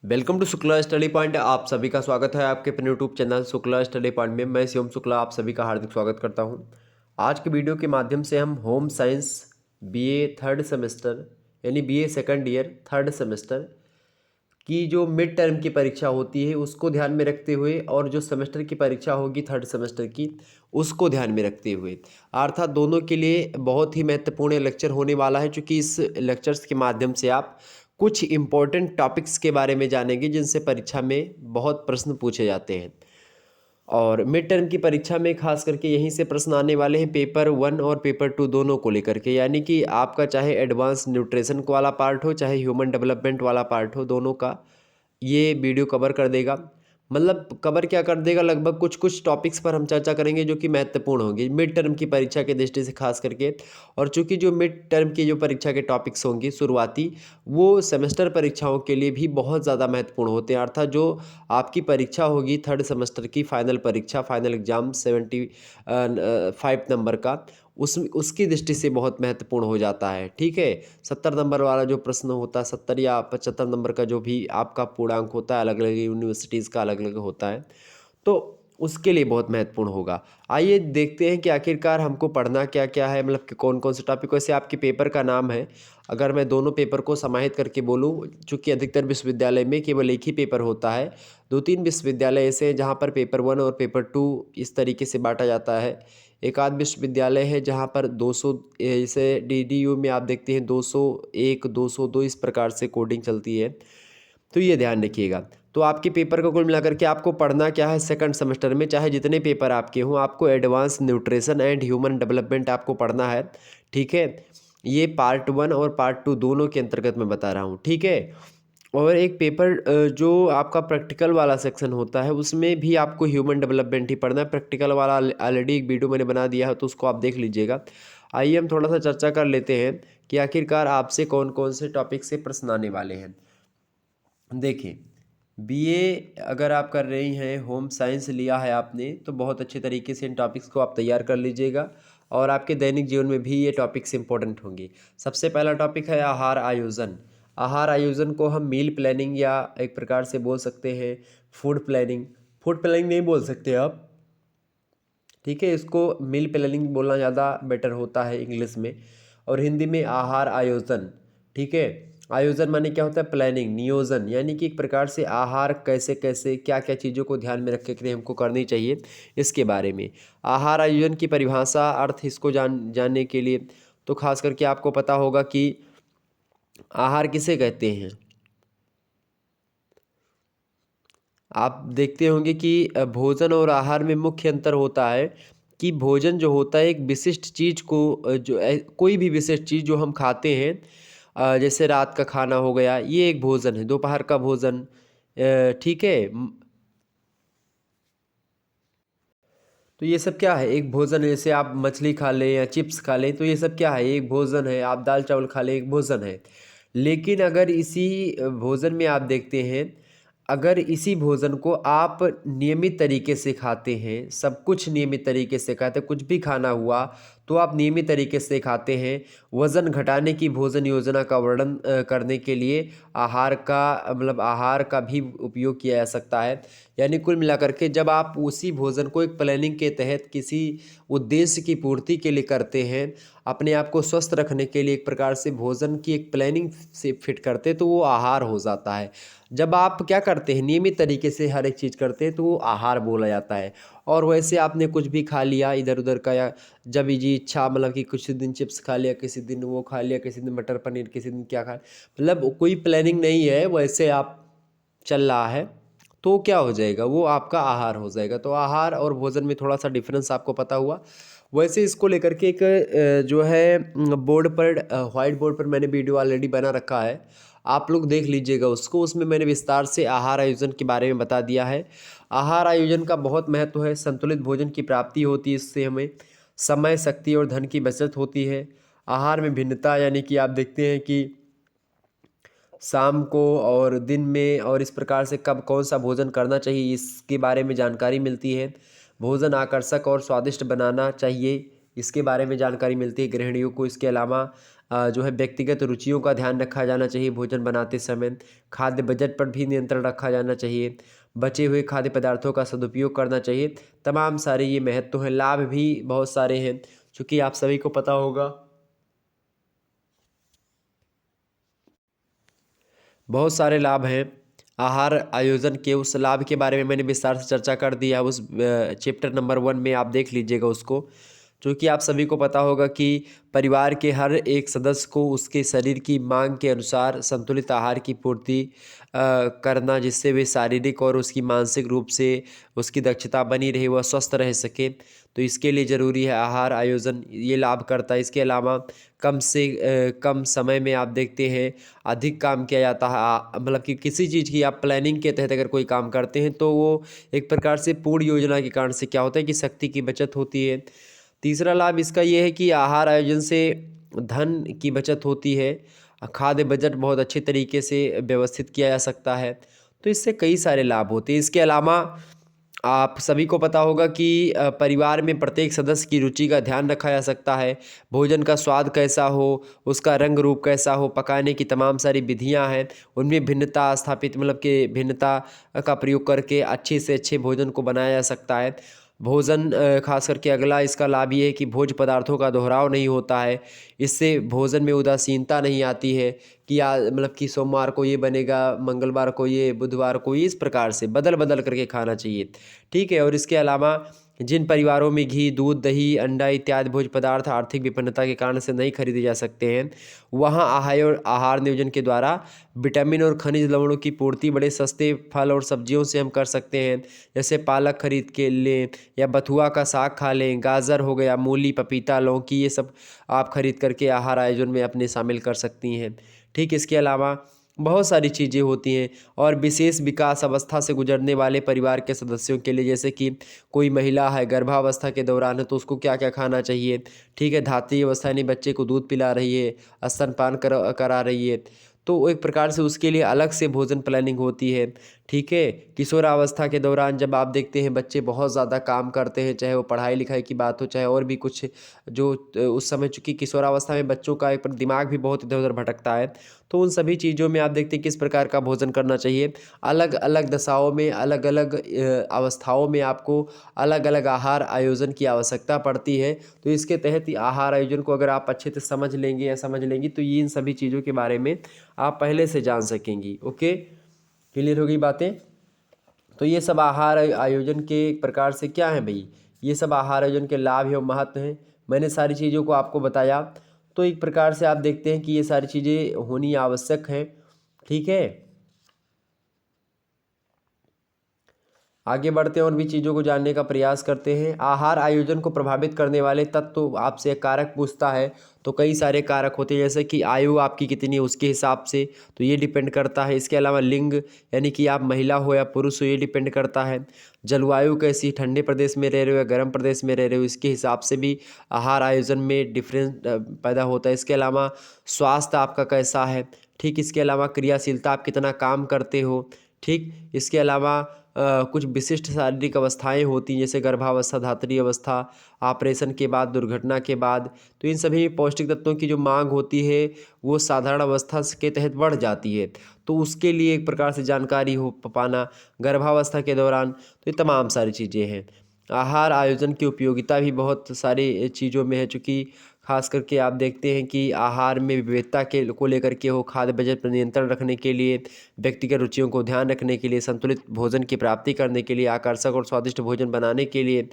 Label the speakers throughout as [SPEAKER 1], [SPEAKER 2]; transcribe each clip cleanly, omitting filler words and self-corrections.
[SPEAKER 1] Welcome to Shukla study point. आप सभी का स्वागत है आपके अपने YouTube channel Shukla study point में। मैं शिवम शुक्ला आप सभी का हार्दिक स्वागत करता हूं। आज के वीडियो के माध्यम से हम home science BA third semester यानी BA second year third semester की जो मिड टर्म की परीक्षा होती है उसको ध्यान में रखते हुए और जो सेमेस्टर की परीक्षा होगी थर्ड सेमेस्टर की उसको ध्यान में रखते हुए अर्थात दोनों के लिए बहुत ही महत्वपूर्ण लेक्चर होने वाला है, क्योंकि इस लेक्चर्स के माध्यम से आप कुछ इम्पोर्टेंट टॉपिक्स के बारे में जानेंगे जिनसे परीक्षा में बहुत प्रश्न पूछे जाते हैं। और मिड टर्म की परीक्षा में खास करके यहीं से प्रश्न आने वाले हैं पेपर 1 और पेपर 2 दोनों को लेकर के, यानी कि आपका चाहे एडवांस न्यूट्रिशन वाला पार्ट हो चाहे ह्यूमन डेवलपमेंट वाला पार्ट हो, दोनों का ये वीडियो कवर कर देगा। मतलब कवर क्या कर देगा, लगभग कुछ कुछ टॉपिक्स पर हम चर्चा करेंगे जो कि महत्वपूर्ण होंगे मिड टर्म की परीक्षा के दृष्टि से खास करके। और चूंकि जो मिड टर्म की जो परीक्षा के टॉपिक्स होंगी शुरुआती, वो सेमेस्टर परीक्षाओं के लिए भी बहुत ज़्यादा महत्वपूर्ण होते हैं। अर्थात जो आपकी परीक्षा होगी थर्ड सेमेस्टर की फाइनल परीक्षा, फाइनल एग्जाम 75 नंबर का, उसकी दृष्टि से बहुत महत्वपूर्ण हो जाता है। ठीक है, 70 नंबर वाला जो प्रश्न होता है, 70 या 75 नंबर का जो भी आपका पूर्णांक होता है, अलग अलग यूनिवर्सिटीज़ का अलग अलग होता है, तो उसके लिए बहुत महत्वपूर्ण होगा। आइए देखते हैं कि आखिरकार हमको पढ़ना क्या क्या है, मतलब कि कौन कौन से टॉपिक। वैसे आपके पेपर का नाम है, अगर मैं दोनों पेपर को समाहित करके बोलूँ, चूँकि अधिकतर विश्वविद्यालय में केवल एक ही पेपर होता है, 2-3 विश्वविद्यालय ऐसे हैं जहाँ पर पेपर 1 और पेपर 2 इस तरीके से बाँटा जाता है। एक आध विश्वविद्यालय है जहाँ पर 200, जैसे डीडीयू में आप देखते हैं 201, 202 इस प्रकार से कोडिंग चलती है, तो ये ध्यान रखिएगा। तो आपके पेपर को कुल मिलाकर के आपको पढ़ना क्या है, सेकंड सेमेस्टर में चाहे जितने पेपर आपके हों, आपको advance nutrition and human development आपको पढ़ना है। ठीक है, ये पार्ट 1 और पार्ट 2 दोनों के अंतर्गत मैं बता रहा हूँ। ठीक है, और एक पेपर जो आपका प्रैक्टिकल वाला सेक्शन होता है उसमें भी आपको ह्यूमन डेवलपमेंट ही पढ़ना है। प्रैक्टिकल वाला ऑलरेडी एक वीडियो मैंने बना दिया है, तो उसको आप देख लीजिएगा। आइए हम थोड़ा सा चर्चा कर लेते हैं कि आखिरकार आपसे कौन कौन से टॉपिक से प्रश्न आने वाले हैं। देखिए, बीए अगर आप कर रही हैं, होम साइंस लिया है आपने, तो बहुत अच्छे तरीके से इन टॉपिक्स को आप तैयार कर लीजिएगा और आपके दैनिक जीवन में भी ये टॉपिक्स इंपॉर्टेंट होंगे। सबसे पहला टॉपिक है आहार आयोजन। आहार आयोजन को हम मील प्लानिंग या एक प्रकार से बोल सकते हैं फूड प्लानिंग। फूड प्लानिंग नहीं बोल सकते आप, ठीक है, इसको मील प्लानिंग बोलना ज़्यादा बेटर होता है इंग्लिश में। और हिंदी में आहार आयोजन। ठीक है, आयोजन माने क्या होता है, प्लानिंग, नियोजन, यानी कि एक प्रकार से आहार कैसे कैसे क्या क्या चीज़ों को ध्यान में रख के हमको करनी चाहिए, इसके बारे में। आहार आयोजन की परिभाषा अर्थ इसको जानने के लिए तो खास करके आपको पता होगा कि आहार किसे कहते हैं। आप देखते होंगे कि भोजन और आहार में मुख्य अंतर होता है कि भोजन जो होता है एक विशिष्ट चीज़ को कोई भी विशिष्ट चीज़ जो हम खाते हैं, जैसे रात का खाना हो गया, ये एक भोजन है। दोपहर का भोजन, ठीक है, तो ये सब क्या है, एक भोजन है। जैसे आप मछली खा लें या चिप्स खा लें, तो ये सब क्या है, एक भोजन है। आप दाल चावल खा लें, एक भोजन है। लेकिन अगर इसी भोजन में आप देखते हैं, अगर इसी भोजन को आप नियमित तरीके से खाते हैं, सब कुछ नियमित तरीके से खाते हैं, कुछ भी खाना हुआ तो आप नियमित तरीके से खाते हैं, वज़न घटाने की भोजन योजना का वर्णन करने के लिए आहार का मतलब आहार का भी उपयोग किया जा सकता है। यानी कुल मिलाकर के जब आप उसी भोजन को एक प्लानिंग के तहत किसी उद्देश्य की पूर्ति के लिए करते हैं, अपने आप को स्वस्थ रखने के लिए एक प्रकार से भोजन की एक प्लानिंग से फिट करते हैं, तो वो आहार हो जाता है। जब आप क्या करते हैं, नियमित तरीके से हर एक चीज़ करते हैं, तो वो आहार बोला जाता है। और वैसे आपने कुछ भी खा लिया इधर उधर का, या जब जी इच्छा, मतलब कि कुछ दिन चिप्स खा लिया, किसी दिन वो खा लिया, किसी दिन मटर पनीर, किसी दिन क्या खा, मतलब कोई प्लानिंग नहीं है, वैसे आप चल रहा है, तो क्या हो जाएगा, वो आपका आहार हो जाएगा। तो आहार और भोजन में थोड़ा सा डिफरेंस आपको पता हुआ। वैसे इसको लेकर के एक जो है बोर्ड पर, वाइट बोर्ड पर मैंने वीडियो ऑलरेडी बना रखा है, आप लोग देख लीजिएगा उसको। उसमें मैंने विस्तार से आहार आयोजन के बारे में बता दिया है। आहार आयोजन का बहुत महत्व है। संतुलित भोजन की प्राप्ति होती है, इससे हमें समय, शक्ति और धन की बचत होती है। आहार में भिन्नता, यानी कि आप देखते हैं कि शाम को और दिन में और इस प्रकार से कब कौन सा भोजन करना चाहिए, इसके बारे में जानकारी मिलती है। भोजन आकर्षक और स्वादिष्ट बनाना चाहिए, इसके बारे में जानकारी मिलती है गृहिणियों को। इसके अलावा जो है व्यक्तिगत रुचियों का ध्यान रखा जाना चाहिए भोजन बनाते समय। खाद्य बजट पर भी नियंत्रण रखा जाना चाहिए। बचे हुए खाद्य पदार्थों का सदुपयोग करना चाहिए। तमाम सारे ये महत्व हैं। लाभ भी बहुत सारे हैं, चूँकि आप सभी को पता होगा बहुत सारे लाभ हैं। आहार आयोजन के उस लाभ के बारे में मैंने विस्तार से चर्चा कर दिया। उस चैप्टर नंबर 1 में आप देख लीजिएगा उसको। क्योंकि आप सभी को पता होगा कि परिवार के हर एक सदस्य को उसके शरीर की मांग के अनुसार संतुलित आहार की पूर्ति करना, जिससे वे शारीरिक और उसकी मानसिक रूप से उसकी दक्षता बनी रहे, वह स्वस्थ रह सके। तो इसके लिए ज़रूरी है आहार आयोजन, ये लाभ करता है। इसके अलावा कम से कम समय में आप देखते हैं अधिक काम किया जाता है। मतलब कि किसी चीज़ की आप प्लानिंग के तहत अगर कोई काम करते हैं तो वो एक प्रकार से पूर्ण योजना के कारण से क्या होता है कि शक्ति की बचत होती है। तीसरा लाभ इसका ये है कि आहार आयोजन से धन की बचत होती है। खाद्य बजट बहुत अच्छे तरीके से व्यवस्थित किया जा सकता है। तो इससे कई सारे लाभ होते हैं। इसके अलावा आप सभी को पता होगा कि परिवार में प्रत्येक सदस्य की रुचि का ध्यान रखा जा सकता है। भोजन का स्वाद कैसा हो, उसका रंग रूप कैसा हो, पकाने की तमाम सारी विधियां हैं, उनमें भिन्नता स्थापित मतलब कि भिन्नता का प्रयोग करके अच्छे से अच्छे भोजन को बनाया जा सकता है। भोजन खास करके अगला इसका लाभ ये है कि भोज्य पदार्थों का दोहराव नहीं होता है। इससे भोजन में उदासीनता नहीं आती है कि मतलब कि सोमवार को ये बनेगा, मंगलवार को ये, बुधवार को ये, इस प्रकार से बदल बदल करके खाना चाहिए। ठीक है। और इसके अलावा जिन परिवारों में घी, दूध, दही, अंडा इत्यादि भोज्य पदार्थ आर्थिक विपन्नता के कारण से नहीं खरीदे जा सकते हैं, वहाँ आहार नियोजन के द्वारा विटामिन और खनिज लवणों की पूर्ति बड़े सस्ते फल और सब्जियों से हम कर सकते हैं। जैसे पालक खरीद के लें या बथुआ का साग खा लें, गाजर हो गया, मूली, पपीता, लौकी, ये सब आप खरीद करके आहार आयोजन में अपने शामिल कर सकती हैं। ठीक। इसके अलावा बहुत सारी चीज़ें होती हैं। और विशेष विकास अवस्था से गुजरने वाले परिवार के सदस्यों के लिए, जैसे कि कोई महिला है गर्भावस्था के दौरान है तो उसको क्या क्या खाना चाहिए। ठीक है। धात्री अवस्था यानी बच्चे को दूध पिला रही है, स्तनपान करा रही है, तो एक प्रकार से उसके लिए अलग से भोजन प्लानिंग होती है। ठीक है। किशोरावस्था के दौरान जब आप देखते हैं बच्चे बहुत ज़्यादा काम करते हैं, चाहे वो पढ़ाई लिखाई की बात हो, चाहे और भी कुछ, जो उस समय चूँकि किशोरावस्था में बच्चों का एक दिमाग भी बहुत इधर उधर भटकता है, तो उन सभी चीज़ों में आप देखते हैं किस प्रकार का भोजन करना चाहिए। अलग अलग दशाओं में, अलग अलग अवस्थाओं में आपको अलग अलग आहार आयोजन की आवश्यकता पड़ती है। तो इसके तहत ही आहार आयोजन को अगर आप अच्छे से समझ लेंगे या समझ लेंगी तो ये इन सभी चीज़ों के बारे में आप पहले से जान सकेंगी। ओके, क्लियर हो गई बातें। तो ये सब आहार आयोजन के एक प्रकार से क्या है भाई, ये सब आहार आयोजन के लाभ एवं महत्व हैं। मैंने सारी चीज़ों को आपको बताया। तो एक प्रकार से आप देखते हैं कि ये सारी चीज़ें होनी आवश्यक हैं। ठीक है। आगे बढ़ते हैं और भी चीज़ों को जानने का प्रयास करते हैं। आहार आयोजन को प्रभावित करने वाले तत्व आपसे एक कारक पूछता है तो कई सारे कारक होते हैं, जैसे कि आयु आपकी कितनी है उसके हिसाब से, तो ये डिपेंड करता है। इसके अलावा लिंग यानी कि आप महिला हो या पुरुष हो, ये डिपेंड करता है। जलवायु कैसी, ठंडे प्रदेश में रह रहे हो या गर्म प्रदेश में रह रहे हो, इसके हिसाब से भी आहार आयोजन में डिफरेंस पैदा होता है। इसके अलावा स्वास्थ्य आपका कैसा है। ठीक। इसके अलावा क्रियाशीलता, आप कितना काम करते हो। ठीक। इसके अलावा कुछ विशिष्ट शारीरिक अवस्थाएं होती हैं, जैसे गर्भावस्था, धात्री अवस्था, ऑपरेशन के बाद, दुर्घटना के बाद। तो इन सभी पौष्टिक तत्वों की जो मांग होती है वो साधारण अवस्था के तहत बढ़ जाती है। तो उसके लिए एक प्रकार से जानकारी हो पाना गर्भावस्था के दौरान, तो ये तमाम सारी चीज़ें हैं। आहार आयोजन की उपयोगिता भी बहुत सारी चीज़ों में है, चूँकि खास करके आप देखते हैं कि आहार में विविधता के को लेकर के हो, खाद्य बजट पर नियंत्रण रखने के लिए, व्यक्तिगत रुचियों को ध्यान रखने के लिए, संतुलित भोजन की प्राप्ति करने के लिए, आकर्षक और स्वादिष्ट भोजन बनाने के लिए,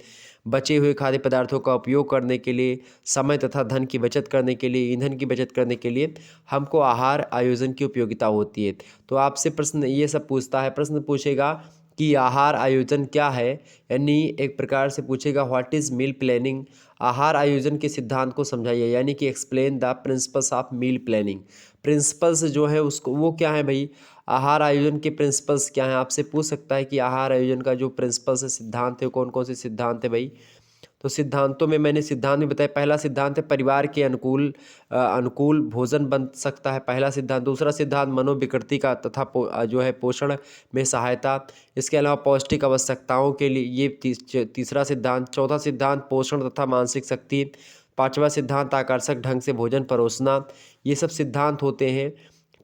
[SPEAKER 1] बचे हुए खाद्य पदार्थों का उपयोग करने के लिए, समय तथा धन की बचत करने के लिए, ईंधन की बचत करने के लिए हमको आहार आयोजन की उपयोगिता होती है। तो आपसे प्रश्न ये सब पूछता है, प्रश्न पूछेगा कि आहार आयोजन क्या है, यानी एक प्रकार से पूछेगा व्हाट इज़ मील प्लानिंग। आहार आयोजन के सिद्धांत को समझाइए, यानी कि explain the principles of meal planning. Principles जो है उसको वो क्या है भाई, आहार आयोजन के प्रिंसिपल्स क्या हैं, आपसे पूछ सकता है कि आहार आयोजन का जो प्रिंसिपल्स है, सिद्धांत है, कौन कौन से सिद्धांत है भाई। तो सिद्धांतों में मैंने सिद्धांत भी बताया। पहला सिद्धांत है परिवार के अनुकूल भोजन बन सकता है, पहला सिद्धांत। दूसरा सिद्धांत मनोविकृति का तथा जो है पोषण में सहायता। इसके अलावा पौष्टिक आवश्यकताओं के लिए ये तीसरा सिद्धांत। चौथा सिद्धांत पोषण तथा मानसिक शक्ति। पांचवा सिद्धांत आकर्षक ढंग से भोजन परोसना। ये सब सिद्धांत होते हैं,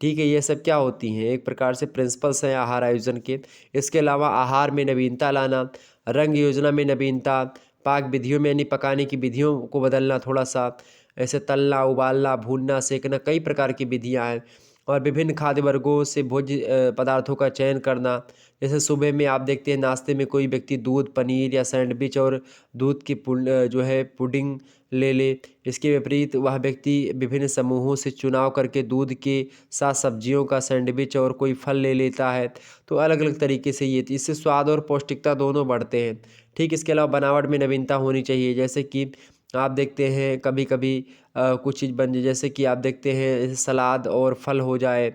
[SPEAKER 1] ठीक है। ये सब क्या होती हैं, एक प्रकार से प्रिंसिपल्स हैं आहार आयोजन के। इसके अलावा आहार में नवीनता लाना, रंग योजना में नवीनता, पाक विधियों में यानी पकाने की विधियों को बदलना थोड़ा सा, ऐसे तलना, उबालना, भूनना, सेकना, कई प्रकार की विधियाँ हैं। और विभिन्न खाद्य वर्गों से भोज्य पदार्थों का चयन करना। जैसे सुबह में आप देखते हैं नाश्ते में कोई व्यक्ति दूध, पनीर या सैंडविच और दूध की जो है पुडिंग ले ले। इसके विपरीत वह व्यक्ति विभिन्न समूहों से चुनाव करके दूध के साथ सब्जियों का सैंडविच और कोई फल ले लेता है। तो अलग अलग तरीके से ये इससे स्वाद और पौष्टिकता दोनों बढ़ते हैं, ठीक। इसके अलावा बनावट में नवीनता होनी चाहिए, जैसे कि आप देखते हैं कभी कभी कुछ चीज़ बन जाए, जैसे कि आप देखते हैं जैसे सलाद और फल हो जाए,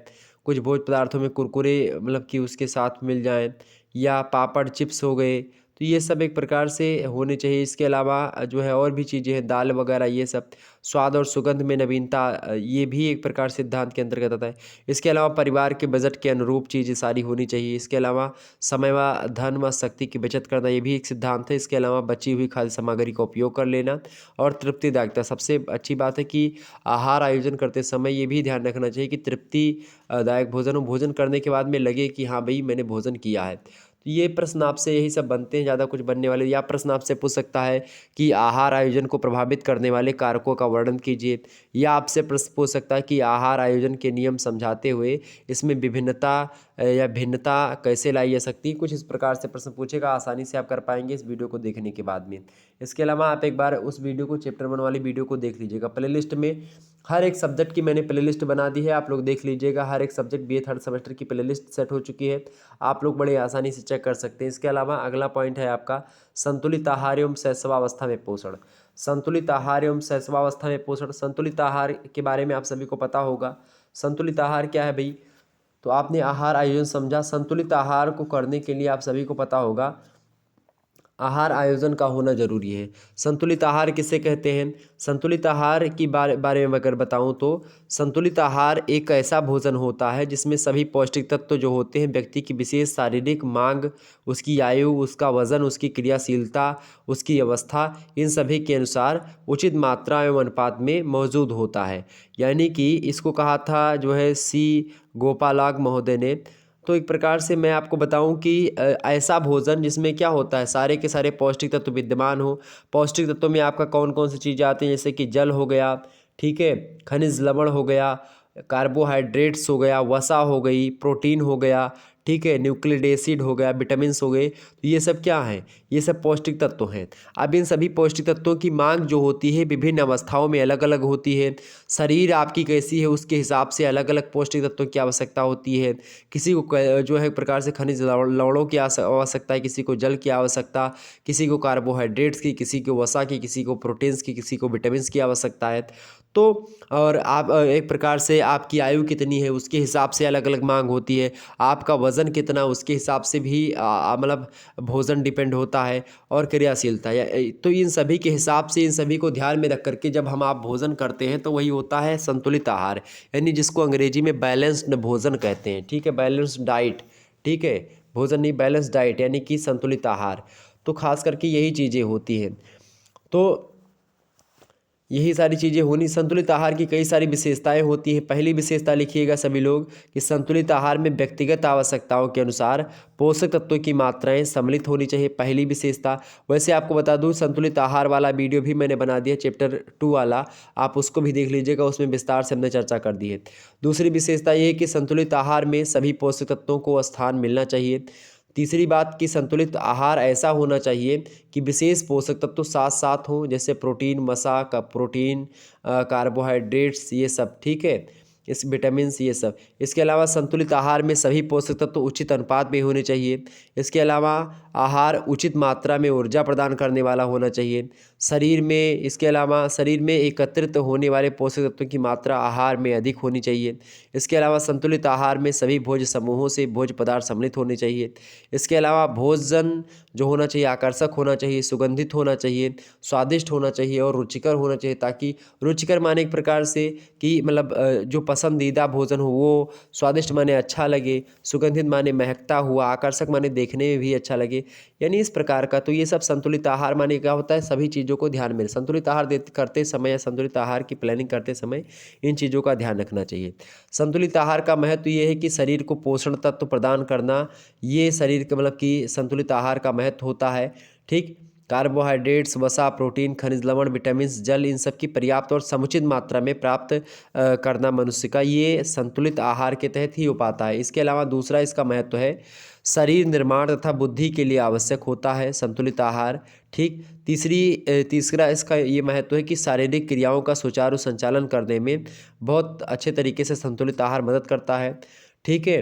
[SPEAKER 1] कुछ भोज्य पदार्थों में कुरकुरे मतलब कि उसके साथ मिल जाएं, या पापड़ चिप्स हो गए, तो ये सब एक प्रकार से होने चाहिए। इसके अलावा जो है और भी चीज़ें हैं, दाल वगैरह, ये सब स्वाद और सुगंध में नवीनता, ये भी एक प्रकार सिद्धांत के अंतर्गत आता है। इसके अलावा परिवार के बजट के अनुरूप चीज़ें सारी होनी चाहिए। इसके अलावा समय व धन व शक्ति की बचत करना, ये भी एक सिद्धांत है। इसके अलावा बची हुई खाद्य सामग्री का उपयोग कर लेना और तृप्तिदायकता। सबसे अच्छी बात है कि आहार आयोजन करते समय ये भी ध्यान रखना चाहिए कि तृप्तिदायक भोजन करने के बाद में लगे कि हाँ भाई मैंने भोजन किया है। तो ये प्रश्न आपसे यही सब बनते हैं, ज़्यादा कुछ बनने वाले। या प्रश्न आपसे पूछ सकता है कि आहार आयोजन को प्रभावित करने वाले कारकों का वर्णन कीजिए, या आपसे प्रश्न पूछ सकता है कि आहार आयोजन के नियम समझाते हुए इसमें विभिन्नता या भिन्नता कैसे लाई जा सकती है। कुछ इस प्रकार से प्रश्न पूछेगा, आसानी से आप कर पाएंगे इस वीडियो को देखने के बाद में। इसके अलावा आप एक बार उस वीडियो को, चैप्टर 1 वाली वीडियो को देख लीजिएगा। प्लेलिस्ट में हर एक सब्जेक्ट की मैंने प्लेलिस्ट बना दी है, आप लोग देख लीजिएगा। हर एक सब्जेक्ट BA थर्ड सेमेस्टर की प्लेलिस्ट सेट हो चुकी है, आप लोग बड़े आसानी से चेक कर सकते हैं। इसके अलावा अगला पॉइंट है आपका संतुलित आहार एवं शैशवावस्था में पोषण। संतुलित आहार एवं शैशवावस्था में पोषण। संतुलित आहार के बारे में आप सभी को पता होगा। संतुलित आहार क्या है भाई, तो आपने आहार आयोजन समझा। संतुलित आहार को करने के लिए आप सभी को पता होगा आहार आयोजन का होना जरूरी है। संतुलित आहार किसे कहते हैं? संतुलित आहार की बारे में अगर बताऊं तो संतुलित आहार एक ऐसा भोजन होता है जिसमें सभी पौष्टिक तत्व जो होते हैं व्यक्ति की विशेष शारीरिक मांग, उसकी आयु, उसका वजन, उसकी क्रियाशीलता, उसकी अवस्था, इन सभी के अनुसार उचित मात्रा एवं अनुपात में मौजूद होता है। यानी कि इसको कहा था जो है C गोपालाग महोदय ने। तो एक प्रकार से मैं आपको बताऊं कि ऐसा भोजन जिसमें क्या होता है, सारे के सारे पौष्टिक तत्व विद्यमान हो। पौष्टिक तत्वों में आपका कौन कौन सी चीज़ें आती हैं, जैसे कि जल हो गया, ठीक है, खनिज लवण हो गया, कार्बोहाइड्रेट्स हो गया, वसा हो गई, प्रोटीन हो गया, ठीक है, न्यूक्लिक एसिड हो गया, विटामिन्स हो गए। तो ये सब क्या हैं? ये सब पौष्टिक तत्व हैं। अब इन सभी पौष्टिक तत्वों की मांग जो होती है विभिन्न अवस्थाओं में अलग अलग होती है। शरीर आपकी कैसी है उसके हिसाब से अलग अलग पौष्टिक तत्वों की आवश्यकता होती है। किसी को जो है एक प्रकार से खनिज लवणों की आवश्यकता है, किसी को जल की आवश्यकता, किसी को कार्बोहाइड्रेट्स की, किसी को वसा की, किसी को प्रोटीन्स की, किसी को विटामिन्स की आवश्यकता है। तो और आप एक प्रकार से आपकी आयु कितनी है उसके हिसाब से अलग अलग मांग होती है। आपका वज़न कितना उसके हिसाब से भी मतलब भोजन डिपेंड होता है, और क्रियाशीलता तो इन सभी के हिसाब से, इन सभी को ध्यान में रख करके जब हम आप भोजन करते हैं तो वही होता है संतुलित आहार, यानी जिसको अंग्रेजी में बैलेंस्ड भोजन कहते हैं, ठीक है, बैलेंस्ड डाइट, ठीक है, भोजन नहीं बैलेंस्ड डाइट यानी कि संतुलित आहार। तो खास करके यही चीज़ें होती हैं। तो यही सारी चीज़ें होनी। संतुलित आहार की कई सारी विशेषताएं होती हैं। पहली विशेषता लिखिएगा सभी लोग कि संतुलित आहार में व्यक्तिगत आवश्यकताओं के अनुसार पोषक तत्वों की मात्राएं सम्मिलित होनी चाहिए, पहली विशेषता। वैसे आपको बता दूं संतुलित आहार वाला वीडियो भी मैंने बना दिया, चैप्टर 2 वाला, आप उसको भी देख लीजिएगा, उसमें विस्तार से हमने चर्चा कर दी है। दूसरी विशेषता ये है कि संतुलित आहार में सभी पोषक तत्वों को स्थान मिलना चाहिए। तीसरी बात कि संतुलित आहार ऐसा होना चाहिए कि विशेष पोषक तत्व साथ साथ हों, जैसे प्रोटीन, वसा का प्रोटीन, कार्बोहाइड्रेट्स, ये सब, ठीक है, इस विटामिन्स, ये सब। इसके अलावा संतुलित आहार में सभी पोषक तत्व उचित अनुपात में होने चाहिए। इसके अलावा आहार उचित मात्रा में ऊर्जा प्रदान करने वाला होना चाहिए शरीर में। इसके अलावा शरीर में एकत्रित होने वाले पोषक तत्वों की मात्रा आहार में अधिक होनी चाहिए। इसके अलावा संतुलित आहार में सभी भोज्य समूहों से भोज्य पदार्थ सम्मिलित होने चाहिए। इसके अलावा भोजन जो होना चाहिए आकर्षक होना चाहिए, सुगंधित होना चाहिए, स्वादिष्ट होना चाहिए और रुचिकर होना चाहिए, ताकि रुचिकर माने एक प्रकार से कि मतलब जो पसंदीदा भोजन हो वो स्वादिष्ट माने अच्छा लगे, सुगंधित माने महकता हुआ, आकर्षक माने देखने में भी अच्छा लगे, यानी इस प्रकार का। तो ये सब संतुलित आहार माने क्या होता है, सभी चीज़ों चीज़ों को ध्यान में, संतुलित आहार करते समय या संतुलित आहार की प्लानिंग करते समय इन चीज़ों का ध्यान रखना चाहिए। संतुलित आहार का महत्व ये है कि शरीर को पोषण तत्व प्रदान करना, ये शरीर के मतलब कि संतुलित आहार का महत्व होता है। ठीक, कार्बोहाइड्रेट्स, वसा, प्रोटीन, खनिज लवण, विटामिन्स, जल, इन सब की पर्याप्त और समुचित मात्रा में प्राप्त करना मनुष्य का ये संतुलित आहार के तहत ही हो पाता है। इसके अलावा दूसरा इसका महत्व है, शरीर निर्माण तथा बुद्धि के लिए आवश्यक होता है संतुलित आहार। ठीक, तीसरा इसका ये महत्व है कि शारीरिक क्रियाओं का सुचारू संचालन करने में बहुत अच्छे तरीके से संतुलित आहार मदद करता है। ठीक है,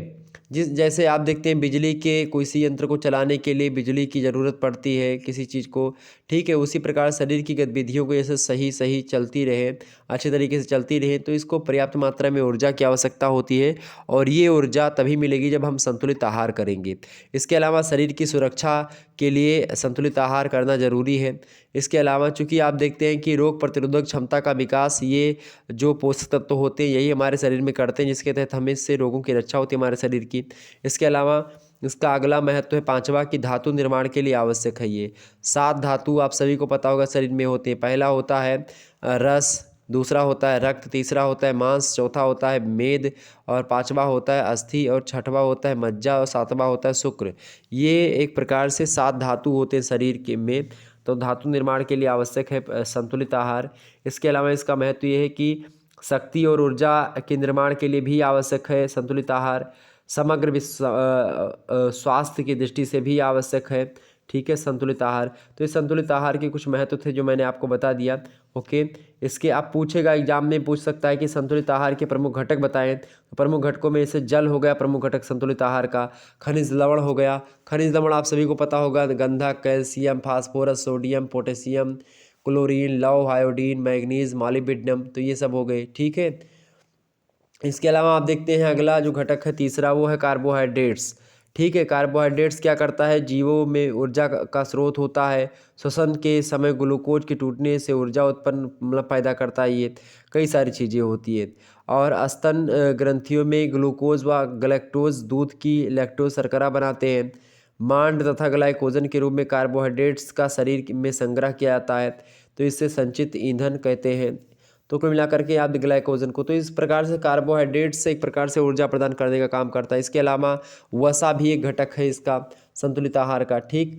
[SPEAKER 1] जैसे आप देखते हैं बिजली के किसी यंत्र को चलाने के लिए बिजली की ज़रूरत पड़ती है किसी चीज़ को। ठीक है, उसी प्रकार शरीर की गतिविधियों को जैसे सही चलती रहे, अच्छे तरीके से चलती रहे, तो इसको पर्याप्त मात्रा में ऊर्जा की आवश्यकता होती है और ये ऊर्जा तभी मिलेगी जब हम संतुलित आहार करेंगे। इसके अलावा शरीर की सुरक्षा के लिए संतुलित आहार करना ज़रूरी है। इसके अलावा चूँकि आप देखते हैं कि रोग प्रतिरोधक क्षमता का विकास, ये जो पोषक तत्व होते हैं यही हमारे शरीर में करते हैं, जिसके तहत हमें इससे रोगों की रक्षा होती है हमारे शरीर की। इसके अलावा इसका अगला महत्व है पांचवा, कि धातु निर्माण के लिए आवश्यक है ये। 7 धातु आप सभी को पता होगा शरीर में होते हैं। पहला होता है रस, दूसरा होता है रक्त, तीसरा होता है मांस, चौथा होता है मेद और पांचवा होता है अस्थि और छठवा होता है मज्जा और सातवां होता है शुक्र। ये एक प्रकार से 7 धातु होते हैं शरीर के में, तो धातु निर्माण के लिए आवश्यक है संतुलित आहार। इसके अलावा इसका महत्व ये है कि शक्ति और ऊर्जा के निर्माण के लिए भी आवश्यक है संतुलित आहार। समग्र स्वास्थ्य की दृष्टि से भी आवश्यक है। ठीक है, संतुलित आहार। तो इस संतुलित आहार के कुछ महत्व थे जो मैंने आपको बता दिया। ओके, इसके आप पूछेगा एग्जाम में पूछ सकता है कि संतुलित आहार के प्रमुख घटक बताएं। तो प्रमुख घटकों में जैसे जल हो गया प्रमुख घटक संतुलित आहार का, खनिज लवण हो गया, खनिज लवण आप सभी को पता होगा, गंधक, calcium, phosphorus, sodium, potassium, chlorine, लौह, आयोडीन, मैग्नीज, मॉलिब्डेनम, तो ये सब हो गए। ठीक है, इसके अलावा आप देखते हैं अगला जो घटक है तीसरा, वो है कार्बोहाइड्रेट्स। ठीक है, कार्बोहाइड्रेट्स क्या करता है, जीवों में ऊर्जा का स्रोत होता है। श्वसन के समय ग्लूकोज के टूटने से ऊर्जा उत्पन्न मतलब पैदा करता है, ये कई सारी चीज़ें होती है। और स्तन ग्रंथियों में ग्लूकोज व ग्लैक्टोज दूध की लैक्टोज शर्करा बनाते हैं। मांड तथा ग्लाइकोजन के रूप में कार्बोहाइड्रेट्स का शरीर में संग्रह किया जाता है, तो इससे संचित ईंधन कहते हैं। तो कुल मिलाकर के याद ग्लाइकोजन को, तो इस प्रकार से कार्बोहाइड्रेट से एक प्रकार से ऊर्जा प्रदान करने का काम करता है। इसके अलावा वसा भी एक घटक है इसका संतुलित आहार का। ठीक,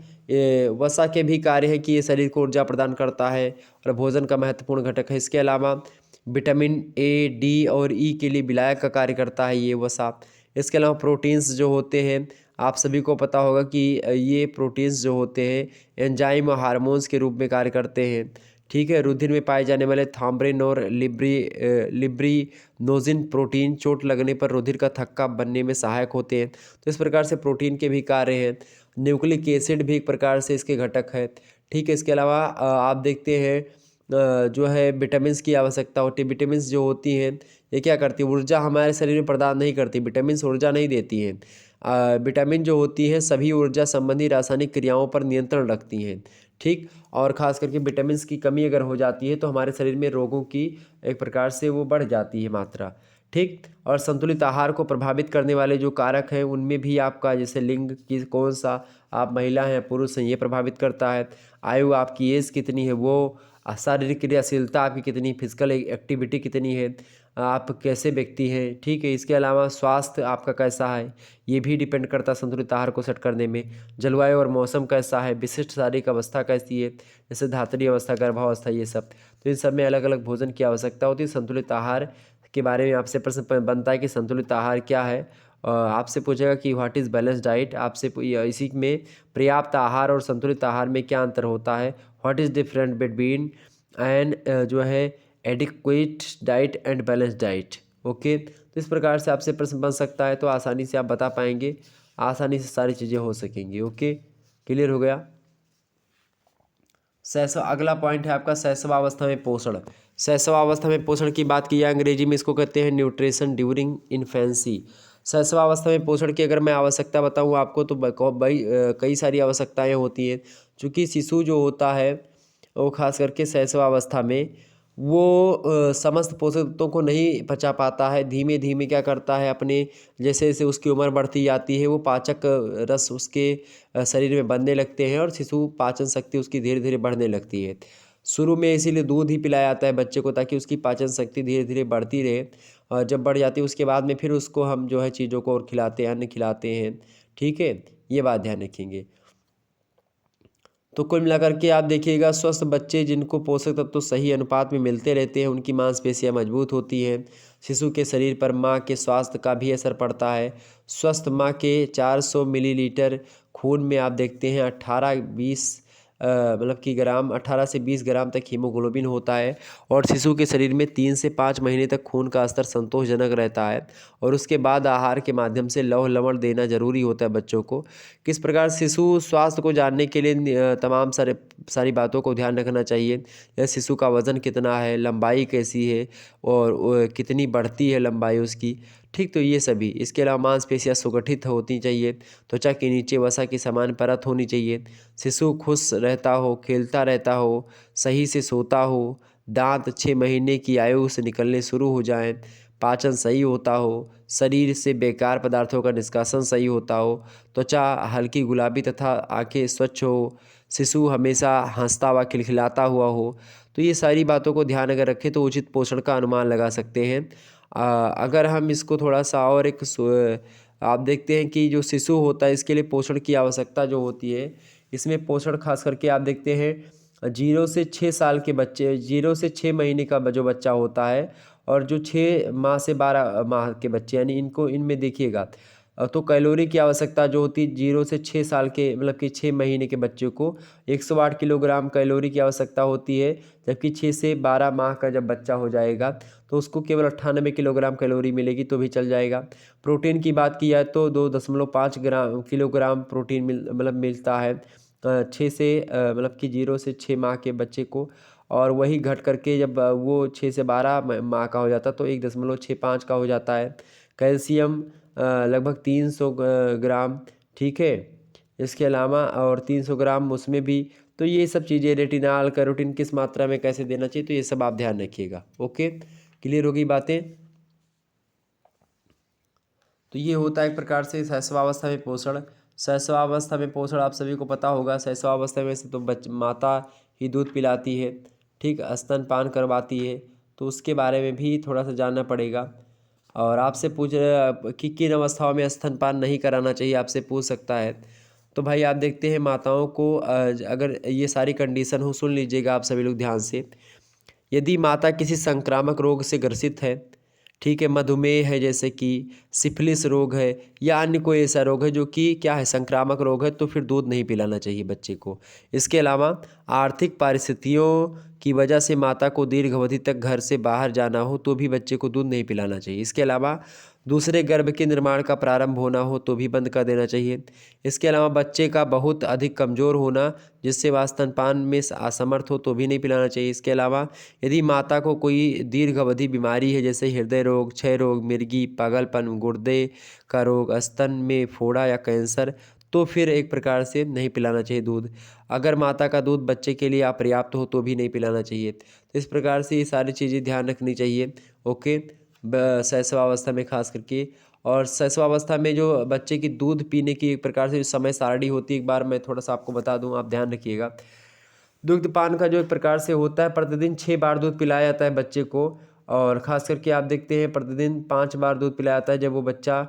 [SPEAKER 1] वसा के भी कार्य है कि ये शरीर को ऊर्जा प्रदान करता है और भोजन का महत्वपूर्ण घटक है। इसके अलावा विटामिन ए, डी और ई के लिए विलायक का कार्य करता है ये वसा। इसके अलावा प्रोटीन्स जो होते हैं आप सभी को पता होगा कि ये प्रोटीन्स जो होते हैं एंजाइम और हार्मोन्स के रूप में कार्य करते हैं। ठीक है, रुधिर में पाए जाने वाले थाम्ब्रिन और लिब्रिनोजिन प्रोटीन चोट लगने पर रुधिर का थक्का बनने में सहायक होते हैं। तो इस प्रकार से प्रोटीन के भी कार्य हैं। न्यूक्लिक एसिड भी एक प्रकार से इसके घटक है। ठीक है, इसके अलावा आप देखते हैं जो है विटामिन्स की आवश्यकता होती है। विटामिन्स जो होती हैं ये क्या करती है, ऊर्जा हमारे शरीर में प्रदान नहीं करती। विटामिन्स ऊर्जा नहीं देती हैं। विटामिन जो होती हैं सभी ऊर्जा संबंधी रासायनिक क्रियाओं पर नियंत्रण रखती हैं। ठीक, और ख़ास करके विटामिन्स की कमी अगर हो जाती है तो हमारे शरीर में रोगों की एक प्रकार से वो बढ़ जाती है मात्रा। ठीक, और संतुलित आहार को प्रभावित करने वाले जो कारक हैं उनमें भी आपका जैसे लिंग की कौन सा, आप महिला हैं पुरुष हैं, ये प्रभावित करता है। आयु, आपकी एज कितनी है, वो शारीरिक क्रियाशीलता आपकी कितनी, फिजिकल एक्टिविटी कितनी है, आप कैसे व्यक्ति हैं। ठीक है, इसके अलावा स्वास्थ्य आपका कैसा है ये भी डिपेंड करता है संतुलित आहार को सेट करने में। जलवायु और मौसम कैसा है, विशिष्ट शारीरिक अवस्था कैसी है, जैसे धात्री अवस्था, गर्भावस्था, ये सब। तो इन सब में अलग अलग भोजन की आवश्यकता होती है। संतुलित आहार के बारे में आपसे प्रश्न बनता है कि संतुलित आहार क्या है। आपसे पूछेगा कि व्हाट इज़ बैलेंस डाइट, आपसे इसी में पर्याप्त आहार और संतुलित आहार में क्या अंतर होता है, what is different between and जो है adequate diet and balance diet. Okay, तो इस प्रकार से आपसे प्रश्न बन सकता है, तो आसानी से आप बता पाएंगे, आसानी से सारी चीज़ें हो सकेंगी। ओके, क्लियर हो गया। अगला पॉइंट है आपका शैशवावस्था में पोषण। शैशवावस्था में पोषण की बात की जाए अंग्रेजी में इसको कहते हैं न्यूट्रिशन ड्यूरिंग इन्फेंसी। शैशवावस्था में पोषण की अगर मैं आवश्यकता बताऊं आपको तो कई सारी आवश्यकताएं होती हैं। चूँकि शिशु जो होता है वो खास करके शैशवावस्था में वो समस्त पोषक तत्वों को नहीं पचा पाता है। धीमे धीमे क्या करता है, अपने जैसे जैसे उसकी उम्र बढ़ती जाती है वो पाचक रस उसके शरीर में बनने लगते हैं और शिशु पाचन शक्ति उसकी धीरे धीरे बढ़ने लगती है। शुरू में इसीलिए दूध ही पिलाया जाता है बच्चे को, ताकि उसकी पाचन शक्ति धीरे धीरे बढ़ती रहे, और जब बढ़ जाती है उसके बाद में फिर उसको हम जो है चीज़ों को और खिलाते हैं, अन्न खिलाते हैं। ठीक है, ये बात ध्यान रखेंगे। तो कुल मिलाकर के आप देखिएगा, स्वस्थ बच्चे जिनको पोषक तत्व सही अनुपात में मिलते रहते हैं, उनकी मांसपेशियां मजबूत होती हैं। शिशु के शरीर पर मां के स्वास्थ्य का भी असर पड़ता है। स्वस्थ मां के 400 मिलीलीटर खून में आप देखते हैं 18-20 मतलब कि ग्राम 18 से 20 ग्राम तक हीमोग्लोबिन होता है। और शिशु के शरीर में 3 से 5 महीने तक खून का स्तर संतोषजनक रहता है। और उसके बाद आहार के माध्यम से लौह लवण देना जरूरी होता है बच्चों को। किस प्रकार शिशु स्वास्थ्य को जानने के लिए तमाम सारी बातों को ध्यान रखना चाहिए। जैसे शिशु का वज़न कितना है, लंबाई कैसी है, और कितनी बढ़ती है लंबाई उसकी। ठीक, तो ये सभी। इसके अलावा मांसपेशियाँ सुगठित होती चाहिए, त्वचा के नीचे वसा की समान परत होनी चाहिए, शिशु खुश रहता हो, खेलता रहता हो, सही से सोता हो, दांत 6 महीने की आयु से निकलने शुरू हो जाएं, पाचन सही होता हो, शरीर से बेकार पदार्थों का निष्कासन सही होता हो, त्वचा हल्की गुलाबी तथा आंखें स्वच्छ हो, शिशु हमेशा हंसता हुआ खिलखिलाता हुआ हो। तो ये सारी बातों को ध्यान अगर रखें तो उचित पोषण का अनुमान लगा सकते हैं। अगर हम इसको थोड़ा सा और आप देखते हैं कि जो शिशु होता है इसके लिए पोषण की आवश्यकता जो होती है, इसमें पोषण खास करके आप देखते हैं 0 से 6 साल के बच्चे, 0 से 6 महीने का जो बच्चा होता है, और जो 6 माह से 12 माह के बच्चे, यानी इनमें देखिएगा तो कैलोरी की आवश्यकता जो होती है 0 से 6 साल के मतलब कि 6 महीने के बच्चे को 108 किलोग्राम कैलोरी की आवश्यकता होती है। जबकि 6 से 12 माह का जब बच्चा हो जाएगा तो उसको केवल 98 किलोग्राम कैलोरी मिलेगी तो भी चल जाएगा। प्रोटीन की बात की जाए तो 2.5 किलोग्राम प्रोटीन मिलता है 6 से मतलब कि 0 से 6 माह के बच्चे को। और वही घट करके जब वो 6 से 12 माह का हो जाता है तो 1.65 का हो जाता है। कैल्शियम लगभग 300 ग्राम। ठीक है, इसके अलावा और 300 ग्राम उसमें भी। तो ये सब चीज़ें, रेटिनाल कैरोटीन किस मात्रा में कैसे देना चाहिए, तो ये सब आप ध्यान रखिएगा। ओके, क्लियर होगी बातें। तो ये होता है एक प्रकार से शैशवावस्था में पोषण। शैशवावस्था में पोषण आप सभी को पता होगा, शैशवावस्था में से तो माता ही दूध पिलाती है, ठीक, स्तनपान करवाती है। तो उसके बारे में भी थोड़ा सा जानना पड़ेगा। और आपसे पूछ रहे कि किन अवस्थाओं में स्तनपान नहीं कराना चाहिए, आपसे पूछ सकता है। तो भाई आप देखते हैं माताओं को अगर ये सारी कंडीशन हो, सुन लीजिएगा आप सभी लोग ध्यान से। यदि माता किसी संक्रामक रोग से ग्रसित है, ठीक है, मधुमेह है, जैसे कि सिफिलिस रोग है, या अन्य कोई ऐसा रोग है जो कि क्या है, संक्रामक रोग है, तो फिर दूध नहीं पिलाना चाहिए बच्चे को। इसके अलावा आर्थिक परिस्थितियों की वजह से माता को दीर्घ अवधि तक घर से बाहर जाना हो तो भी बच्चे को दूध नहीं पिलाना चाहिए। इसके अलावा दूसरे गर्भ के निर्माण का प्रारंभ होना हो तो भी बंद कर देना चाहिए। इसके अलावा बच्चे का बहुत अधिक कमज़ोर होना जिससे वह स्तनपान में असमर्थ हो तो भी नहीं पिलाना चाहिए। इसके अलावा यदि माता को कोई दीर्घ अवधि बीमारी है, जैसे हृदय रोग, क्षय रोग, मिर्गी, पागलपन, गुर्दे का रोग, स्तन में फोड़ा या कैंसर, तो फिर एक प्रकार से नहीं पिलाना चाहिए दूध। अगर माता का दूध बच्चे के लिए अपर्याप्त हो तो भी नहीं पिलाना चाहिए। तो इस प्रकार से ये सारी चीज़ें ध्यान रखनी चाहिए। ओके, शैशवावस्था में खास करके। और शैशवावस्था में जो बच्चे की दूध पीने की एक प्रकार से जो समय सारणी होती है, एक बार मैं थोड़ा सा आपको बता दूं, आप ध्यान रखिएगा। दुग्धपान का जो एक प्रकार से होता है, प्रतिदिन 6 बार दूध पिलाया जाता है बच्चे को। और ख़ास करके आप देखते हैं प्रतिदिन 5 बार दूध पिलाया जाता है जब वो बच्चा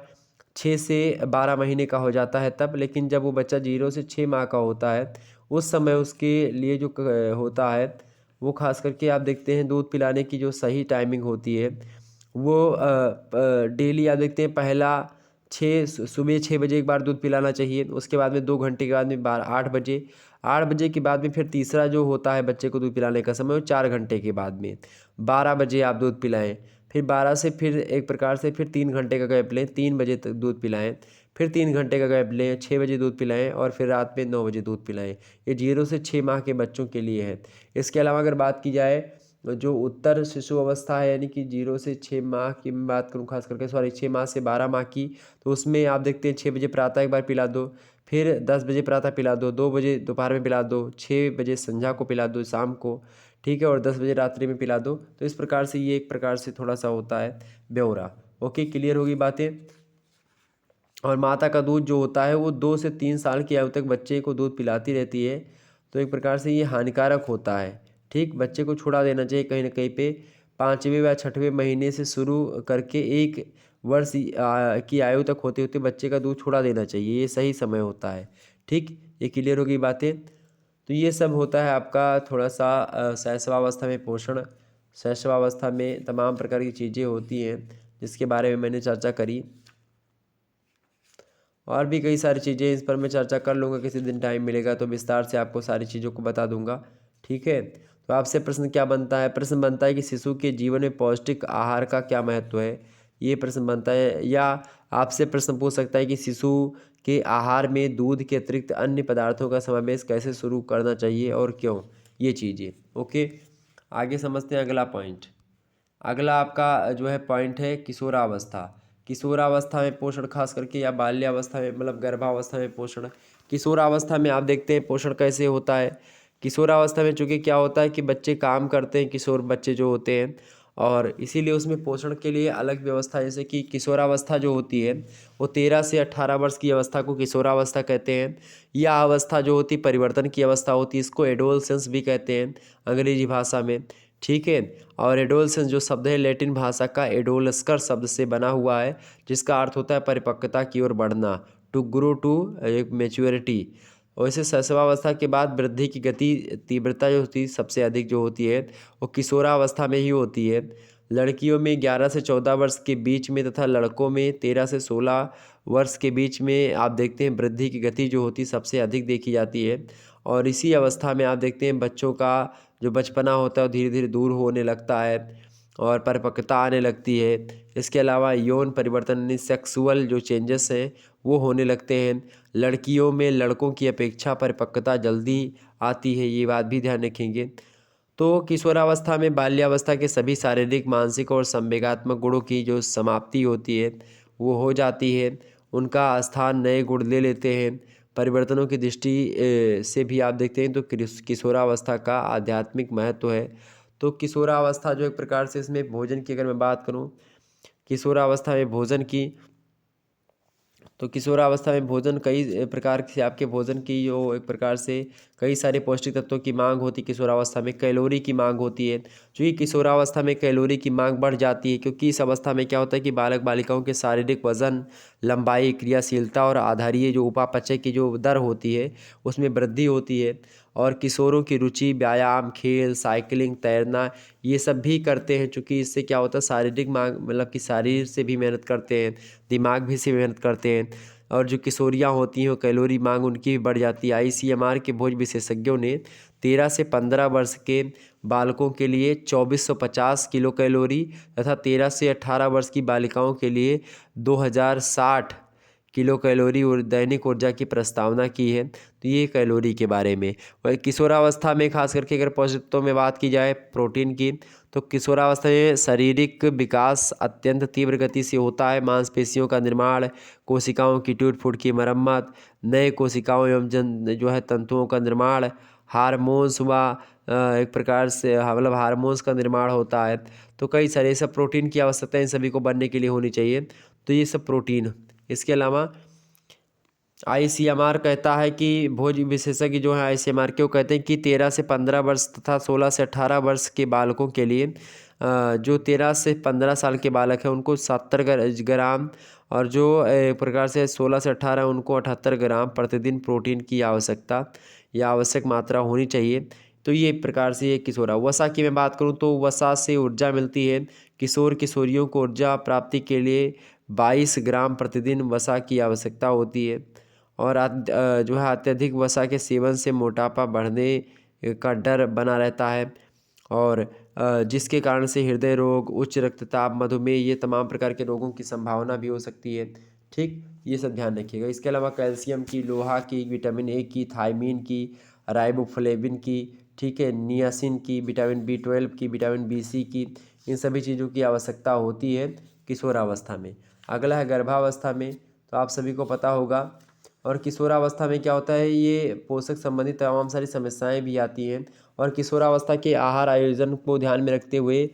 [SPEAKER 1] 6 से 12 महीने का हो जाता है तब। लेकिन जब वो बच्चा 0 से 6 माह का होता है उस समय उसके लिए जो होता है वो ख़ास करके आप देखते हैं दूध पिलाने की जो सही टाइमिंग होती है वो डेली आप देखते हैं पहला सुबह 6 बजे एक बार दूध पिलाना चाहिए। उसके बाद में 2 घंटे के बाद में 8 बजे। 8 बजे के बाद में फिर तीसरा जो होता है बच्चे को दूध पिलाने का समय वो 4 घंटे के बाद में 12 बजे आप दूध पिलाएं। फिर 12 से फिर एक प्रकार से फिर 3 घंटे का गैप लें, 3 बजे तक दूध पिलाएं। फिर 3 घंटे का गैप लें, 6 बजे दूध पिलाएं, और फिर रात में 9 बजे दूध पिलाएं। ये 0 से 6 माह के बच्चों के लिए है। इसके अलावा अगर बात की जाए जो उत्तर शिशु अवस्था है, यानी कि 0 से 6 माह की मैं बात करूँ खास करके, 6 माह से 12 माह की, तो उसमें आप देखते हैं 6 बजे प्रातः एक बार पिला दो, फिर 10 बजे प्रातः पिला दो, 2 बजे दोपहर में पिला दो, 6 बजे संध्या को पिला दो, शाम को, ठीक है, और 10 बजे रात्रि में पिला दो। तो इस प्रकार से ये एक प्रकार से थोड़ा सा होता है ब्यौरा। ओके, क्लियर होगी बातें। और माता का दूध जो होता है वो 2 से 3 साल की आयु तक बच्चे को दूध पिलाती रहती है। तो एक प्रकार से ये हानिकारक होता है, ठीक, बच्चे को छुड़ा देना चाहिए कहीं ना कहीं पे 5वें या 6वें महीने से शुरू करके 1 वर्ष की आयु तक होते होते बच्चे का दूध छुड़ा देना चाहिए, ये सही समय होता है। ठीक, ये क्लियर होगी बातें। तो ये सब होता है आपका थोड़ा सा शैशवावस्था में पोषण। शैशवावस्था में तमाम प्रकार की चीज़ें होती हैं जिसके बारे में मैंने चर्चा करी, और भी कई सारी चीज़ें इस पर मैं चर्चा कर लूँगा, किसी दिन टाइम मिलेगा तो विस्तार से आपको सारी चीज़ों को बता दूंगा। ठीक है, तो आपसे प्रश्न क्या बनता है? प्रश्न बनता है कि शिशु के जीवन में पौष्टिक आहार का क्या महत्व है, ये प्रश्न बनता है। या आपसे प्रश्न पूछ सकता है कि शिशु के आहार में दूध के अतिरिक्त अन्य पदार्थों का समावेश कैसे शुरू करना चाहिए और क्यों, ये चीज़ें। ओके, आगे समझते हैं अगला पॉइंट। अगला आपका जो है पॉइंट है किशोरावस्था। किशोरावस्था में पोषण खास करके, या बाल्यावस्था में मतलब गर्भावस्था में पोषण। किशोरावस्था में आप देखते हैं पोषण कैसे होता है। किशोरावस्था में चूँकि क्या होता है कि बच्चे काम करते हैं, किशोर बच्चे जो होते हैं, और इसीलिए उसमें पोषण के लिए अलग व्यवस्था, जैसे कि किशोरावस्था जो होती है वो 13 से 18 वर्ष की अवस्था को किशोरावस्था कहते हैं। यह अवस्था जो होती परिवर्तन की अवस्था होती है, इसको एडोलसेंस भी कहते हैं अंग्रेजी भाषा में। ठीक है, और एडोलसेंस जो शब्द है लैटिन भाषा का एडोलस्कर शब्द से बना हुआ है, जिसका अर्थ होता है परिपक्वता की ओर बढ़ना, टू ग्रो टू मैच्योरिटी। वैसे शैशवावस्था के बाद वृद्धि की गति तीव्रता जो होती है सबसे अधिक जो होती है वो किशोरावस्था में ही होती है। लड़कियों में 11 से 14 वर्ष के बीच में तथा लड़कों में 13 से 16 वर्ष के बीच में आप देखते हैं वृद्धि की गति जो होती है सबसे अधिक देखी जाती है। और इसी अवस्था में आप देखते हैं बच्चों का जो बचपना होता है वो धीरे धीरे दूर होने लगता है और परिपक्वता आने लगती है। इसके अलावा यौन परिवर्तन यानी सेक्सुअल जो चेंजेस हैं वो होने लगते हैं। लड़कियों में लड़कों की अपेक्षा परिपक्वता जल्दी आती है, ये बात भी ध्यान रखेंगे। तो किशोरावस्था में बाल्यावस्था के सभी शारीरिक, मानसिक और संवेगात्मक गुणों की जो समाप्ति होती है वो हो जाती है, उनका स्थान नए गुण ले लेते हैं। परिवर्तनों की दृष्टि से भी आप देखते हैं तो किशोरावस्था का आध्यात्मिक महत्व है। तो किशोरावस्था जो एक प्रकार से, इसमें भोजन की अगर मैं बात करूं, किशोरावस्था में भोजन की, तो किशोरावस्था में भोजन कई प्रकार से आपके भोजन की जो एक प्रकार से कई सारे पौष्टिक तत्वों की मांग होती है। किशोरावस्था में कैलोरी की मांग होती है, क्योंकि किशोरावस्था में कैलोरी की मांग बढ़ जाती है, क्योंकि इस अवस्था में क्या होता है कि बालक बालिकाओं के शारीरिक वजन, लंबाई, क्रियाशीलता और आधारीय जो उपापचय की जो दर होती है उसमें वृद्धि होती है। और किशोरों की रुचि व्यायाम, खेल, साइकिलिंग, तैरना ये सब भी करते हैं, चूँकि इससे क्या होता है शारीरिक मांग मतलब कि शरीर से भी मेहनत करते हैं, दिमाग भी से मेहनत करते हैं। और जो किशोरियाँ होती हैं वो कैलोरी मांग उनकी भी बढ़ जाती है। ICMR के भोज विशेषज्ञों ने 13 से 15 वर्ष के बालकों के लिए 2450 किलो कैलोरी तथा 13 से 18 वर्ष की बालिकाओं के लिए 2060 किलो कैलोरी और दैनिक ऊर्जा की प्रस्तावना की है। तो ये कैलोरी के बारे में। वही किशोरावस्था में खास करके अगर पौष्टिक तत्वों में बात की जाए प्रोटीन की, तो किशोरावस्था में शारीरिक विकास अत्यंत तीव्र गति से होता है। मांसपेशियों का निर्माण, कोशिकाओं की टूट फूट की मरम्मत, नए कोशिकाओं एवं जो है तंतुओं का निर्माण, हार्मोन्स व एक प्रकार से मतलब हार्मोन्स का निर्माण होता है। तो कई सारे सब प्रोटीन की आवश्यकता इन सभी को बनने के लिए होनी चाहिए। तो ये सब प्रोटीन। इसके अलावा ICMR कहता है कि भोज विशेषज्ञ जो है ICMR के वो कहते हैं कि 13 से 15 वर्ष तथा 16 से 18 वर्ष के बालकों के लिए जो 13 से 15 साल के बालक हैं उनको 70 ग्राम, और जो एक प्रकार से 16 से 18 उनको 78 ग्राम प्रतिदिन प्रोटीन की आवश्यकता या आवश्यक मात्रा होनी चाहिए। तो ये एक प्रकार से ये किशोरा। वसा की मैं बात करूँ तो वसा से ऊर्जा मिलती है। किशोर किशोरियों को ऊर्जा प्राप्ति के लिए 22 ग्राम प्रतिदिन वसा की आवश्यकता होती है। और जो है अत्यधिक वसा के सेवन से मोटापा बढ़ने का डर बना रहता है, और जिसके कारण से हृदय रोग, उच्च रक्तचाप, मधुमेह ये तमाम प्रकार के रोगों की संभावना भी हो सकती है। ठीक, ये सब ध्यान रखिएगा। इसके अलावा कैल्शियम की, लोहा की, विटामिन A की, थायमीन की, राइबोफ्लेविन की, ठीक है, नियासिन की, विटामिन B12 की, विटामिन BC की, इन सभी चीज़ों की आवश्यकता होती है किशोरावस्था में। अगला है गर्भावस्था में। तो आप सभी को पता होगा और किशोरावस्था में क्या होता है, ये पोषक संबंधी तमाम सारी समस्याएं भी आती हैं। और किशोरावस्था के आहार आयोजन को ध्यान में रखते हुए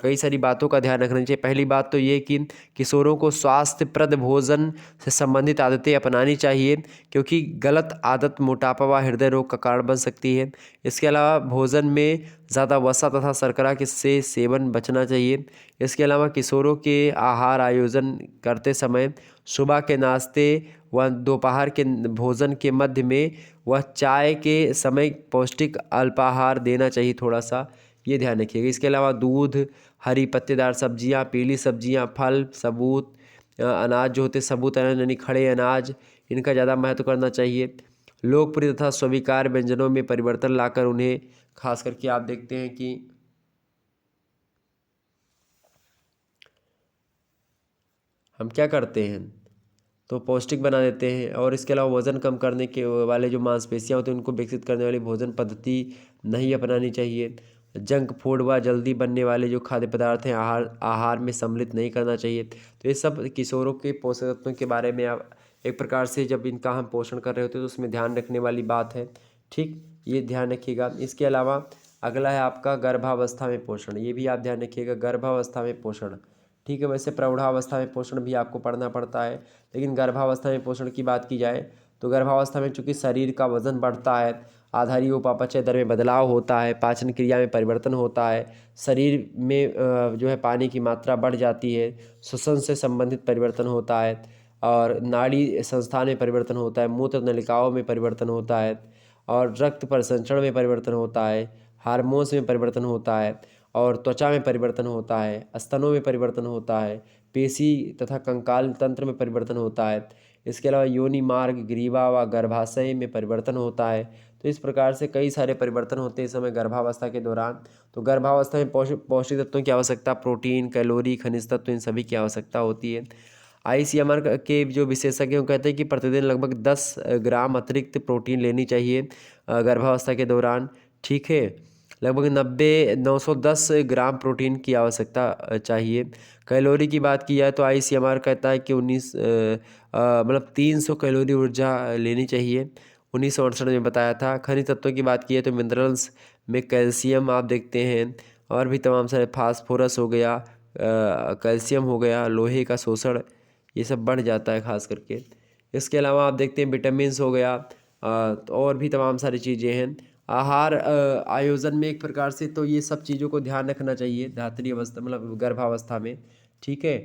[SPEAKER 1] कई सारी बातों का ध्यान रखना चाहिए। पहली बात तो ये कि किशोरों को स्वास्थ्यप्रद भोजन से संबंधित आदतें अपनानी चाहिए, क्योंकि गलत आदत मोटापा व हृदय रोग का कारण बन सकती है। इसके अलावा भोजन में ज़्यादा वसा तथा शर्करा के से सेवन बचना चाहिए। इसके अलावा किशोरों के आहार आयोजन करते समय सुबह के नाश्ते व दोपहर के भोजन के मध्य में व चाय के समय पौष्टिक अल्पाहार देना चाहिए थोड़ा सा, ये ध्यान रखिएगा। इसके अलावा दूध, हरी पत्तेदार सब्जियां, पीली सब्जियां, फल, सबूत अनाज जो होते सबूत अनाज यानी खड़े अनाज, इनका ज़्यादा महत्व करना चाहिए। लोकप्रिय तथा स्वीकार्य व्यंजनों में परिवर्तन लाकर उन्हें खास करके आप देखते हैं कि हम क्या करते हैं, तो पौष्टिक बना देते हैं। और इसके अलावा वज़न कम करने के वाले जो मांसपेशियां होती हैं उनको विकसित करने वाली भोजन पद्धति नहीं अपनानी चाहिए। जंक फूड व जल्दी बनने वाले जो खाद्य पदार्थ हैं आहार आहार में सम्मिलित नहीं करना चाहिए। तो ये सब किशोरों के पोषक तत्वों के बारे में आप एक प्रकार से जब इनका हम पोषण कर रहे होते हैं तो उसमें ध्यान रखने वाली बात है। ठीक, ये ध्यान रखिएगा। इसके अलावा अगला है आपका गर्भावस्था में पोषण, ये भी आप ध्यान रखिएगा, गर्भावस्था में पोषण। ठीक है, वैसे प्रौढ़ावस्था में पोषण भी आपको पढ़ना पड़ता है, लेकिन गर्भावस्था में पोषण की बात की जाए तो गर्भावस्था में चूँकि शरीर का वजन बढ़ता है, आधारी उपापचय दर में बदलाव होता है, पाचन क्रिया में परिवर्तन होता है, शरीर में जो है पानी की मात्रा बढ़ जाती है, श्वसन से संबंधित परिवर्तन होता है, और नाड़ी संस्थान में परिवर्तन होता है, मूत्र नलिकाओं में परिवर्तन होता है, और रक्त परिसंचरण में परिवर्तन होता है, हार्मोन्स में परिवर्तन होता है, और त्वचा में परिवर्तन होता है, स्तनों में परिवर्तन होता है, पेशी तथा कंकाल तंत्र में परिवर्तन होता है। इसके अलावा योनि मार्ग, ग्रीवा व गर्भाशय में परिवर्तन होता है। तो इस प्रकार से कई सारे परिवर्तन होते हैं इस समय गर्भावस्था के दौरान। तो गर्भावस्था में पौष्टिक तत्वों की आवश्यकता, प्रोटीन, कैलोरी, खनिज तत्व, इन सभी की आवश्यकता होती है। आईसीएमआर के जो विशेषज्ञ हैं वो कहते हैं कि प्रतिदिन लगभग 10 ग्राम अतिरिक्त प्रोटीन लेनी चाहिए गर्भावस्था के दौरान। ठीक है, लगभग 910 ग्राम प्रोटीन की आवश्यकता चाहिए। कैलोरी की बात की जाए तो आईसीएमआर कहता है कि 300 कैलोरी ऊर्जा लेनी चाहिए, 1968 में बताया था। खनिज तत्वों की बात की जाए तो मिनरल्स में कैल्शियम आप देखते हैं, और भी तमाम सारे फास्फोरस हो गया, कैल्शियम हो गया, लोहे का शोषण ये सब बढ़ जाता है खास करके। इसके अलावा आप देखते हैं विटामिन्स हो गया, तो और भी तमाम सारी चीज़ें हैं। आहार आयोजन में एक प्रकार से तो ये सब चीज़ों को ध्यान रखना चाहिए धात्री अवस्था गर्भावस्था में। ठीक है,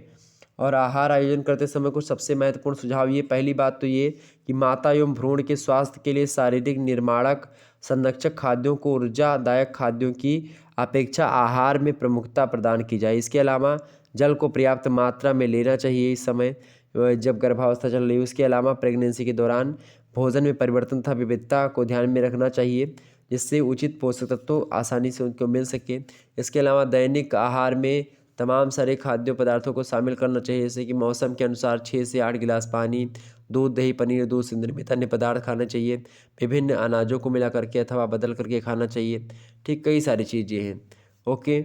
[SPEAKER 1] और आहार आयोजन करते समय कुछ सबसे महत्वपूर्ण सुझाव ये, पहली बात तो ये कि माता एवं भ्रूण के स्वास्थ्य के लिए शारीरिक निर्माणक संरक्षक खाद्यों को ऊर्जादायक खाद्यों की अपेक्षा आहार में प्रमुखता प्रदान की जाए। इसके अलावा जल को पर्याप्त मात्रा में लेना चाहिए इस समय जब गर्भावस्था चल रही है। उसके अलावा प्रेगनेंसी के दौरान भोजन में परिवर्तन तथा विविधता को ध्यान में रखना चाहिए, जिससे उचित पोषक तत्व आसानी से उनको मिल सके। इसके अलावा दैनिक आहार में तमाम सारे खाद्य पदार्थों को शामिल करना चाहिए, जैसे कि मौसम के अनुसार 6 से 8 गिलास पानी, दूध, दही, पनीर, दूध से निर्मित अन्य पदार्थ खाने चाहिए, विभिन्न अनाजों को मिला करके अथवा बदल करके खाना चाहिए। ठीक, कई सारी चीज़ें हैं। ओके,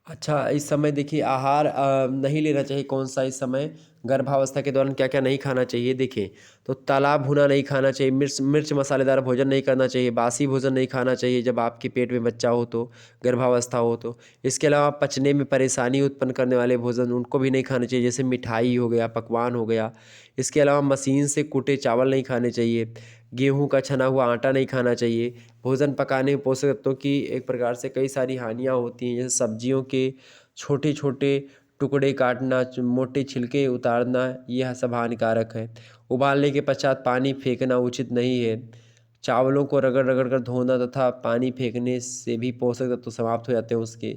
[SPEAKER 1] अच्छा, इस समय देखिए आहार नहीं लेना चाहिए कौन सा इस समय गर्भावस्था के दौरान क्या क्या नहीं खाना चाहिए। देखिए, तो तला भुना नहीं खाना चाहिए, मिर्च मिर्च मसालेदार भोजन नहीं करना चाहिए, बासी भोजन नहीं खाना चाहिए जब आपके पेट में बच्चा हो तो, गर्भावस्था हो तो। इसके अलावा पचने में परेशानी उत्पन्न करने वाले भोजन उनको भी नहीं खाने चाहिए, जैसे मिठाई हो गया, पकवान हो गया। इसके अलावा मशीन से कूटे चावल नहीं खाने चाहिए, गेहूँ का छना हुआ आटा नहीं खाना चाहिए। भोजन पकाने में पोषक तत्वों की एक प्रकार से कई सारी हानियाँ होती हैं, जैसे सब्जियों के छोटे छोटे टुकड़े काटना, मोटे छिलके उतारना, यह सब हानिकारक है। उबालने के पश्चात पानी फेंकना उचित नहीं है। चावलों को रगड़ रगड़ कर धोना तथा पानी फेंकने से भी पोषक तत्व समाप्त हो जाते हैं उसके।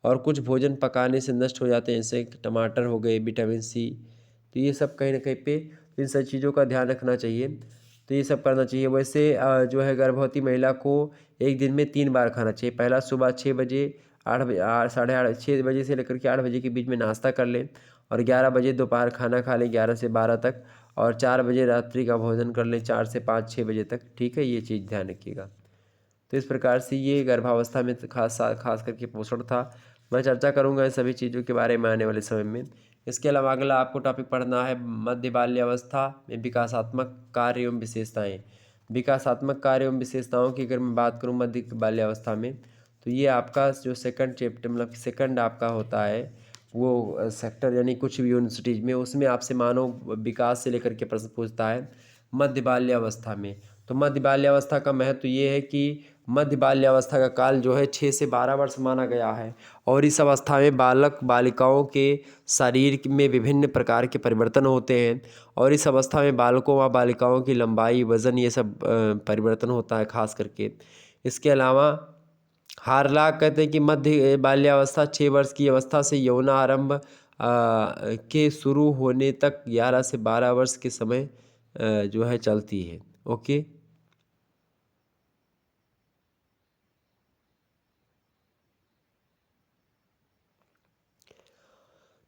[SPEAKER 1] और कुछ भोजन पकाने से नष्ट हो जाते हैं, जैसे टमाटर हो गए, विटामिन सी। तो ये सब कहीं ना कहीं पे इन सब चीज़ों का ध्यान रखना चाहिए। तो ये सब करना चाहिए। वैसे जो है गर्भवती महिला को एक दिन में 3 बार खाना चाहिए। पहला सुबह 6 बजे, 8 बजे, 8 6:30 बजे से लेकर के 8 बजे के बीच में नाश्ता कर लें, और 11 बजे दोपहर खाना खा लें 11 से 12 तक, और 4 बजे रात्रि का भोजन कर लें 4 से 5 6 बजे तक। ठीक है, ये चीज़ ध्यान रखिएगा। तो इस प्रकार से ये गर्भावस्था में खास करके पोषण था। मैं चर्चा करूँगा इन सभी चीज़ों के बारे में आने वाले समय में। इसके अलावा अगला आपको टॉपिक पढ़ना है मध्य बाल्यावस्था में विकासात्मक कार्य एवं विशेषताएँ। विकासात्मक कार्य एवं विशेषताओं की अगर मैं बात करूँ मध्य बाल्यावस्था में, तो ये आपका जो सेकंड चैप्टर मतलब सेकंड आपका होता है वो सेक्टर, यानी कुछ भी यूनिवर्सिटीज़ में उसमें आपसे मानव विकास से लेकर के प्रश्न पूछता है मध्य बाल्यावस्था में। तो मध्य बाल्यावस्था का महत्व ये है कि मध्य बाल्यावस्था का काल जो है 6 से 12 वर्ष माना गया है, और इस अवस्था में बालक बालिकाओं के शरीर में विभिन्न प्रकार के परिवर्तन होते हैं, और इस अवस्था में बालकों व बालिकाओं की लंबाई, वजन, ये सब परिवर्तन होता है खास करके। इसके अलावा हारलाक कहते हैं कि मध्य बाल्यावस्था 6 वर्ष की अवस्था से यौनारंभ के शुरू होने तक 11 से 12 वर्ष के समय जो है चलती है। ओके।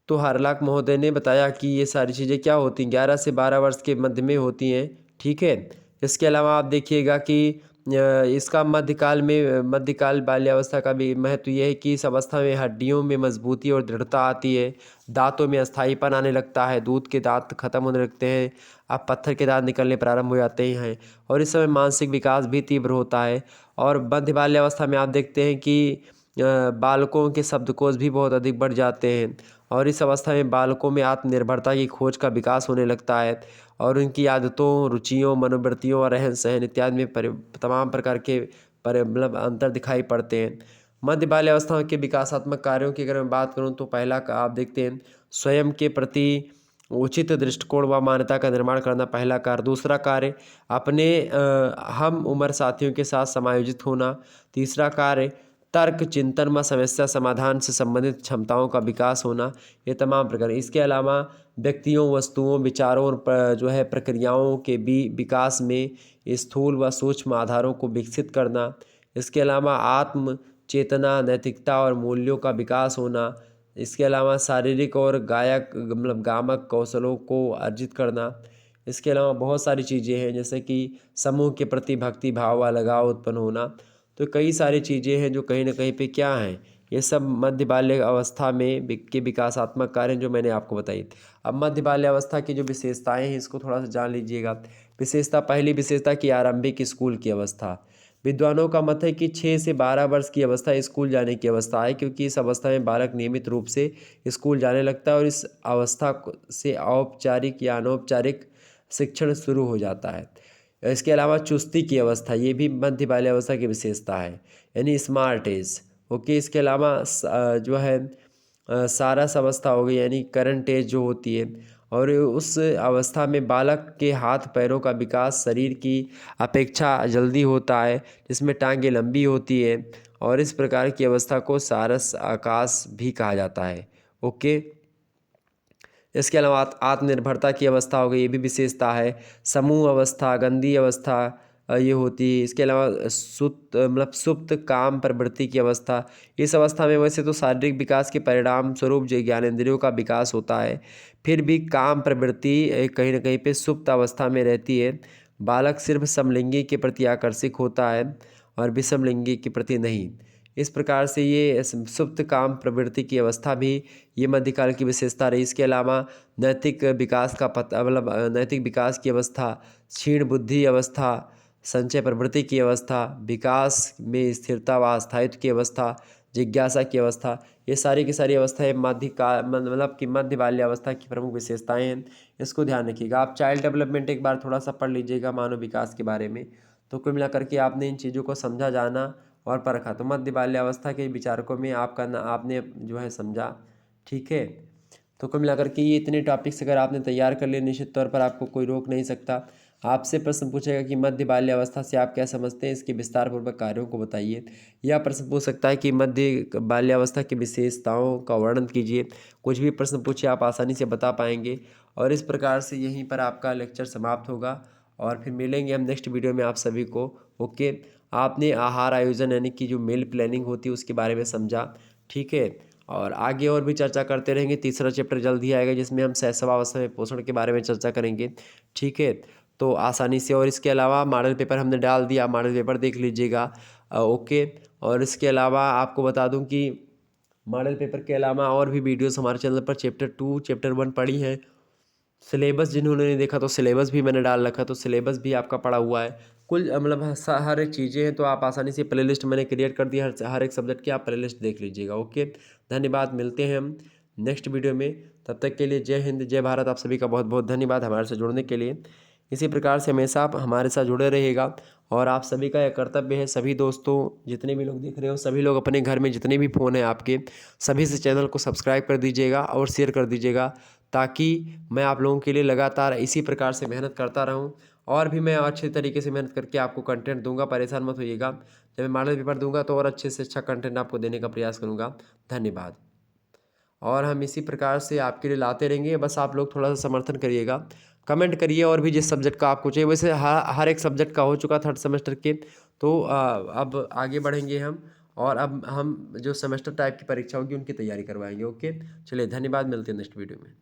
[SPEAKER 1] तो हारलाक महोदय ने बताया कि ये सारी चीज़ें क्या होती हैं, 11 से 12 वर्ष के मध्य में होती हैं। ठीक है। इसके अलावा आप देखिएगा कि इसका मध्यकाल बाल्यावस्था का भी महत्व ये है कि इस अवस्था में हड्डियों में मजबूती और दृढ़ता आती है, दांतों में अस्थायीपन आने लगता है, दूध के दांत खत्म होने लगते हैं, अब पत्थर के दांत निकलने प्रारंभ हो जाते हैं, और इस समय मानसिक विकास भी तीव्र होता है। और मध्य बाल्यावस्था में आप देखते हैं कि बालकों के शब्दकोश भी बहुत अधिक बढ़ जाते हैं, और इस अवस्था में बालकों में आत्मनिर्भरता की खोज का विकास होने लगता है, और उनकी आदतों, रुचियों, मनोवृत्तियों और रहन सहन इत्यादि में तमाम प्रकार के मतलब अंतर दिखाई पड़ते हैं। मध्य बाल्यावस्था के विकासात्मक कार्यों की अगर मैं बात करूं तो पहला आप देखते हैं स्वयं के प्रति उचित दृष्टिकोण व मान्यता का निर्माण करना, पहला कार्य। दूसरा कार्य अपने हम उम्र साथियों के साथ समायोजित होना। तीसरा कार्य तर्क, चिंतन व समस्या समाधान से संबंधित क्षमताओं का विकास होना। ये तमाम प्रकार। इसके अलावा व्यक्तियों, वस्तुओं, विचारों और जो है प्रक्रियाओं के भी विकास में स्थूल व सूक्ष्म आधारों को विकसित करना। इसके अलावा आत्म चेतना, नैतिकता और मूल्यों का विकास होना। इसके अलावा शारीरिक और गामक कौशलों को अर्जित करना। इसके अलावा बहुत सारी चीज़ें हैं, जैसे कि समूह के प्रति भक्ति भाव व लगाव उत्पन्न होना। तो कई सारी चीज़ें हैं जो कहीं न कहीं पे क्या हैं, ये सब मध्य बाल्य अवस्था में के विकासात्मक कार्य जो मैंने आपको बताई। अब मध्य बाल्य अवस्था की जो विशेषताएँ हैं इसको थोड़ा सा जान लीजिएगा। विशेषता, पहली विशेषता की आरंभिक स्कूल की अवस्था। विद्वानों का मत है कि 6 से 12 वर्ष की अवस्था स्कूल जाने की अवस्था है, क्योंकि इस अवस्था में बालक नियमित रूप से स्कूल जाने लगता है, और इस अवस्था से औपचारिक या अनौपचारिक शिक्षण शुरू हो जाता है। इसके अलावा चुस्ती की अवस्था, ये भी मध्य बाल्यावस्था की विशेषता है, यानी स्मार्ट एज। ओके। इसके अलावा जो है सारस अवस्था हो गई, यानी करंट एज जो होती है, और उस अवस्था में बालक के हाथ पैरों का विकास शरीर की अपेक्षा जल्दी होता है, जिसमें टांगें लंबी होती है, और इस प्रकार की अवस्था को सारस आकाश भी कहा जाता है। ओके। इसके अलावा आत्मनिर्भरता की अवस्था हो गई, ये भी विशेषता है। समूह अवस्था, गंदी अवस्था ये होती है। इसके अलावा सुप्त काम प्रवृत्ति की अवस्था। इस अवस्था में वैसे तो शारीरिक विकास के परिणाम स्वरूप जो ज्ञानेंद्रियों का विकास होता है, फिर भी काम प्रवृत्ति कहीं न कहीं पे सुप्त अवस्था में रहती है। बालक सिर्फ समलिंगी के प्रति आकर्षित होता है और विषमलिंगी के प्रति नहीं। इस प्रकार से ये सुप्त काम प्रवृत्ति की अवस्था भी ये मध्यकाल की विशेषता रही। इसके अलावा नैतिक विकास का नैतिक विकास की अवस्था, क्षीण बुद्धि अवस्था, संचय प्रवृत्ति की अवस्था, विकास में स्थिरता व स्थायित्व की अवस्था, जिज्ञासा की अवस्था, ये सारी की सारी अवस्थाएं मध्य बाल्यावस्था की प्रमुख विशेषताएं हैं। इसको ध्यान रखिएगा। आप चाइल्ड डेवलपमेंट एक बार थोड़ा सा पढ़ लीजिएगा मानव विकास के बारे में, तो कुल मिलाकर के आपने इन चीज़ों को समझा, जाना और परखा। तो मध्य बाल्यावस्था के विचारकों में आपने जो है समझा। ठीक है। तो कुल मिलाकर के ये इतने टॉपिक्स अगर आपने तैयार कर लिए, निश्चित तौर पर आपको कोई रोक नहीं सकता। आपसे प्रश्न पूछेगा कि मध्य बाल्यावस्था से आप क्या समझते हैं, इसके विस्तार पूर्वक कार्यों को बताइए। या प्रश्न पूछ सकता है कि मध्य बाल्यावस्था की विशेषताओं का वर्णन कीजिए। कुछ भी प्रश्न पूछिए, आप आसानी से बता पाएंगे। और इस प्रकार से यहीं पर आपका लेक्चर समाप्त होगा, और फिर मिलेंगे हम नेक्स्ट वीडियो में आप सभी को। ओके। आपने आहार आयोजन यानी कि जो मील प्लानिंग होती है उसके बारे में समझा। ठीक है। और आगे और भी चर्चा करते रहेंगे। तीसरा चैप्टर जल्द ही आएगा, जिसमें हम शैशवावस्था में पोषण के बारे में चर्चा करेंगे। ठीक है। तो आसानी से, और इसके अलावा मॉडल पेपर हमने डाल दिया, मॉडल पेपर देख लीजिएगा। ओके। और इसके अलावा आपको बता दूं कि मॉडल पेपर के अलावा और भी वीडियोस हमारे चैनल पर चैप्टर 2 चैप्टर 1 पढ़ी हैं। सिलेबस जिन्होंने नहीं देखा तो सिलेबस भी मैंने डाल रखा, तो सिलेबस भी आपका पड़ा हुआ है। कुल मतलब हर एक चीज़ें हैं, तो आप आसानी से प्लेलिस्ट मैंने क्रिएट कर दिया, हर एक सब्जेक्ट की आप प्लेलिस्ट देख लीजिएगा। ओके, धन्यवाद, मिलते हैं हम नेक्स्ट वीडियो में। तब तक के लिए जय हिंद जय भारत। आप सभी का बहुत बहुत धन्यवाद हमारे से जुड़ने के लिए। इसी प्रकार से हमेशा आप हमारे साथ जुड़े रहिएगा, और आप सभी का यह कर्तव्य है, सभी दोस्तों जितने भी लोग देख रहे हो, सभी लोग अपने घर में जितने भी फ़ोन हैं आपके, सभी से चैनल को सब्सक्राइब कर दीजिएगा और शेयर कर दीजिएगा, ताकि मैं आप लोगों के लिए लगातार इसी प्रकार से मेहनत करता रहूं, और भी मैं अच्छे तरीके से मेहनत करके आपको कंटेंट दूंगा। परेशान मत होइएगा, जब मैं मॉडल पेपर दूंगा तो और अच्छे से अच्छा कंटेंट आपको देने का प्रयास करूंगा। धन्यवाद। और हम इसी प्रकार से आपके लिए लाते रहेंगे, बस आप लोग थोड़ा सा समर्थन करिएगा, कमेंट करिए, और भी जिस सब्जेक्ट का आपको चाहिए। वैसे हर एक सब्जेक्ट का हो चुका थर्ड सेमेस्टर के, तो अब आगे बढ़ेंगे हम, और अब हम जो सेमेस्टर टाइप की परीक्षा होगी उनकी तैयारी करवाएंगे। ओके, चलिए धन्यवाद, मिलते हैं नेक्स्ट वीडियो में।